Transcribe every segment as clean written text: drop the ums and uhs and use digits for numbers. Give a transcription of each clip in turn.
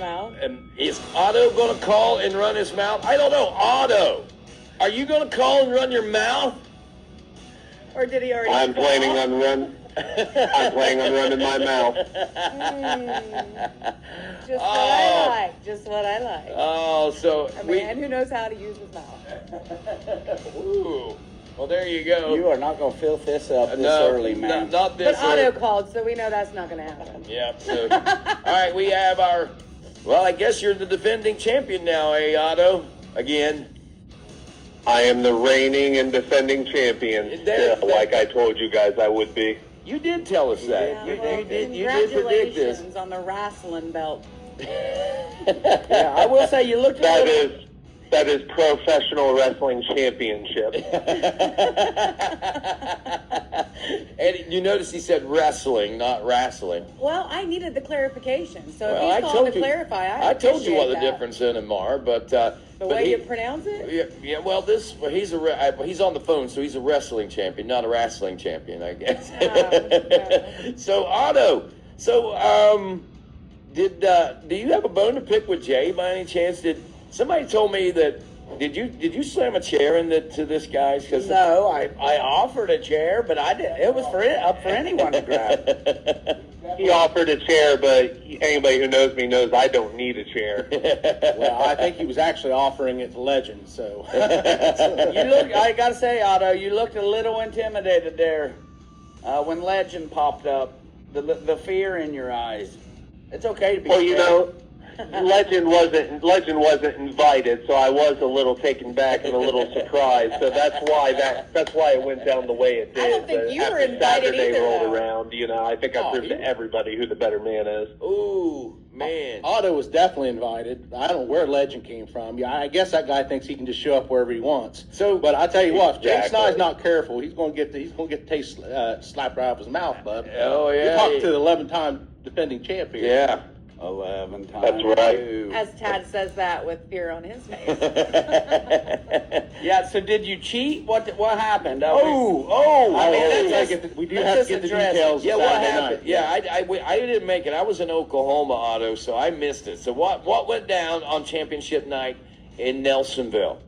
mouth. And is Otto going to call and run his mouth? I don't know. Otto, are you going to call and run your mouth? Or did he already? I'm planning on running my mouth. Just what I like. Just what I like. Oh, so A man who knows how to use his mouth. Ooh. Well, there you go. You are not going to fill this up this early, man. Not this But Otto early. called, so we know that's not going to happen. Yep. So, all right, we have our. Well, I guess you're the defending champion now, Otto? Again. I am the reigning and defending champion, like I told you guys I would be. You did tell us that. Yeah, You did predict this. Congratulations on the wrestling belt. Yeah, I will say you looked That is professional wrestling championship. And you notice he said wrestling, not wrestling. Well, I needed the clarification, so Well, if he's calling to clarify, I told you what the that. difference in them are, but The way you pronounce it? Yeah. Well, he's on the phone, so he's a wrestling champion, not a wrestling champion, I guess. No. So Otto, do you have a bone to pick with Jay by any chance? Did somebody told me that? Did you slam a chair into this guy's? No, I offered a chair, but I did. It was up for anyone to grab. He offered a chair, but anybody who knows me knows I don't need a chair. Well, I think he was actually offering it to Legend, so. I got to say, Otto, you looked a little intimidated there when Legend popped up. The fear in your eyes. It's okay to be Well, you know, Legend wasn't invited, so I was a little taken back and a little surprised. So that's why it went down the way it did. I don't think you were After invited Saturday either, rolled though. around, I think I proved to everybody who the better man is. Ooh, man. Otto was definitely invited. I don't know where Legend came from. Yeah, I guess that guy thinks he can just show up wherever he wants. But I tell you what, if Jake Exactly. Sny's not careful, he's going to get the taste slapped right out of his mouth, bud. Oh, yeah. You're talking to the 11-time defending champion. Yeah. 11 times. That's right. As Tad says that with fear on his face. Yeah. So did you cheat? What happened? We do have to get the details. Yeah, what Saturday happened? night. Yeah, I didn't make it. I was in Oklahoma, Otto, so I missed it. So what went down on championship night in Nelsonville?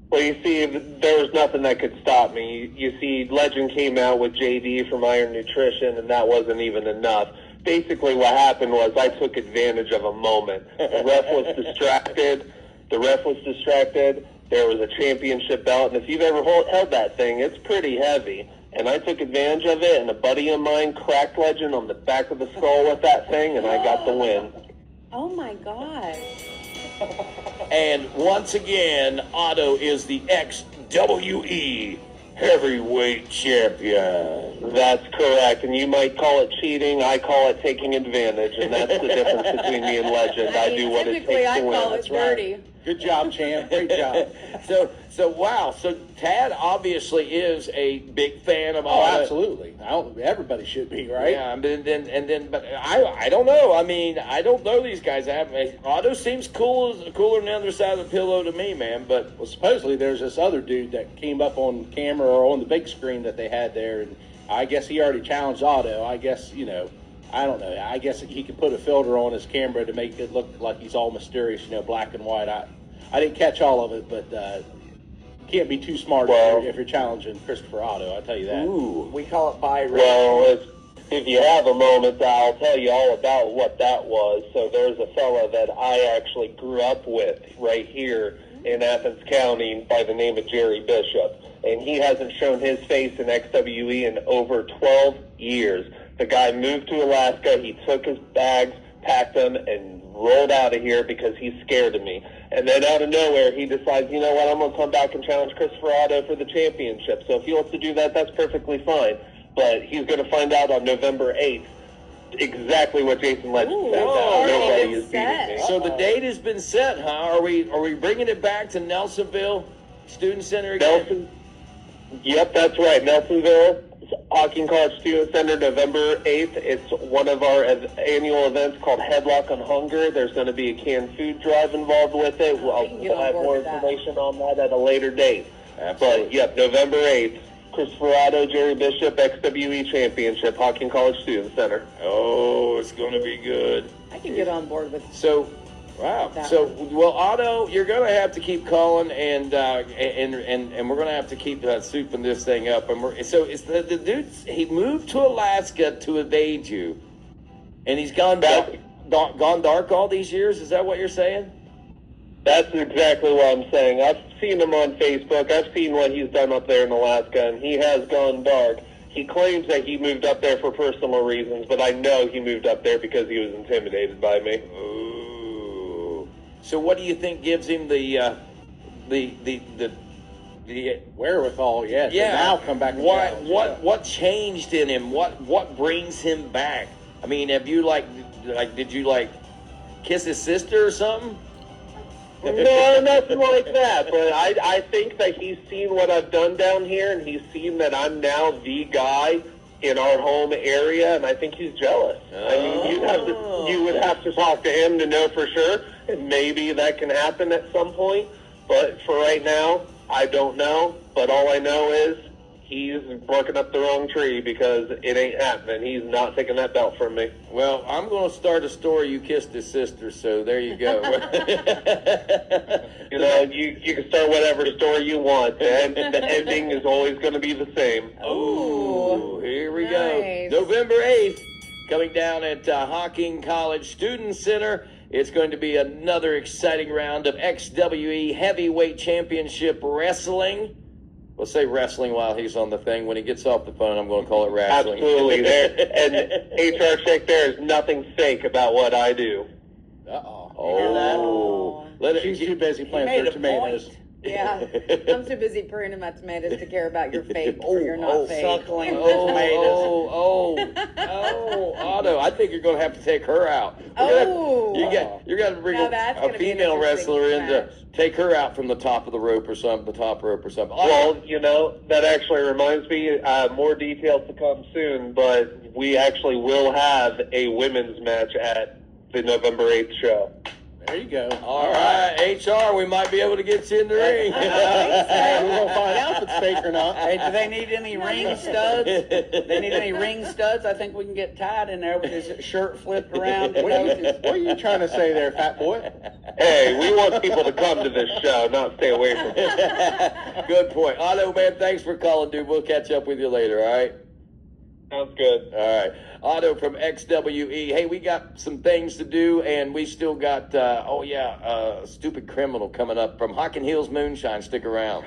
Well, you see, there was nothing that could stop me. You see, Legend came out with JD from Iron Nutrition, and that wasn't even enough. Basically, what happened was I took advantage of a moment. The ref was distracted. There was a championship belt, and if you've ever held that thing, it's pretty heavy. And I took advantage of it, and a buddy of mine cracked Legend on the back of the skull with that thing, and I got the win. Oh my God. And once again, Otto is the XWE heavyweight champion. That's correct, and you might call it cheating. I call it taking advantage, and that's the difference between me and Legend. I do what it Typically, takes I to call win. it dirty. Good job, champ. Great job. So wow. So Tad obviously is a big fan of Oh, Otto. absolutely. Everybody should be, right? Yeah, but I don't know. I mean, I don't know these guys. Otto seems cooler than the other side of the pillow to me, man. But Well, supposedly there's this other dude that came up on camera or on the big screen that they had there, and I guess he already challenged Otto. I guess, I don't know. I guess he could put a filter on his camera to make it look like he's all mysterious, black and white. I didn't catch all of it, but you can't be too smart if you're challenging Christopher Otto, I'll tell you that. Ooh, we call it by Well, if you have a moment, I'll tell you all about what that was. So there's a fella that I actually grew up with right here in Athens County by the name of Jerry Bishop. And he hasn't shown his face in XWE in over 12 years. The guy moved to Alaska. He took his bags, packed them, and rolled out of here because he's scared of me. And then out of nowhere, he decides, you know what, I'm going to come back and challenge Christopher Otto for the championship. So if he wants to do that, that's perfectly fine. But he's going to find out on November 8th exactly what Jason Legend Ooh, said. already Nobody been is beating set. me. so the date has been set, huh? Are we bringing it back to Nelsonville Student Center again? Yep, that's right. Nelsonville Hocking College Student Center, November 8th. It's one of our annual events called Headlock on Hunger. There's going to be a canned food drive involved with it. Oh, we can get We'll on have board more with that. information on that at a later date. Absolutely. But, yep, November 8th. Christopher Otto, Jerry Bishop, XWE Championship, Hawking College Student Center. Oh, it's going to be good. I can get on board with. So, wow. That So, one. well, Otto, you're going to have to keep calling, and we're going to have to keep souping this thing up. And so it's the dude. He moved to Alaska to evade you, and he's gone dark all these years. Is that what you're saying? That's exactly what I'm saying. I've seen him on Facebook. I've seen what he's done up there in Alaska, and he has gone dark. He claims that he moved up there for personal reasons, but I know he moved up there because he was intimidated by me. Ooh. So what do you think gives him the Wherewithal, yes. yeah? To now come back. And challenge. What changed in him? What brings him back? I mean, have you did you kiss his sister or something? No, nothing like that. But I think that he's seen what I've done down here, and he's seen that I'm now the guy in our home area, and I think he's jealous. I mean, you would have to talk to him to know for sure, and maybe that can happen at some point. But for right now, I don't know. But all I know is he's barking up the wrong tree because it ain't happening. He's not taking that belt from me. Well, I'm going to start a story. You kissed his sister, so there you go. You know, you can start whatever story you want. The ending is always going to be the same. Oh, here we Nice. go. November 8th, coming down at Hawking College Student Center. It's going to be another exciting round of XWE Heavyweight Championship Wrestling. We'll say wrestling while he's on the thing. When he gets off the phone, I'm going to call it wrestling. Absolutely. And HR check, there is nothing fake about what I do. Uh-oh. Oh. She's too busy playing made for a tomatoes. point. Yeah, I'm too busy pruning my tomatoes to care about your fake or your not fake. Suckling Oh, Otto, I think you're going to have to take her out. Oh. You're going to bring Now that's a gonna be an female interesting wrestler in to match. take her out from the top of the rope or something, the top rope or something. Well, you know, that actually reminds me, more details to come soon, but we actually will have a women's match at the November 8th show. There you go. All right, HR, we might be able to get you in the ring. Hey, we're going to find out if it's fake or not. Hey, do they need any ring studs? They need any ring studs? I think we can get tied in there with his shirt flipped around. What are you trying to say there, fat boy? Hey, we want people to come to this show, not stay away from it. Good point. Otto, man, thanks for calling, dude. We'll catch up with you later, all right? Sounds good. All right. Otto from XWE. Hey, we got some things to do, and we still got, Stupid Criminal coming up from Hocking Hills Moonshine. Stick around.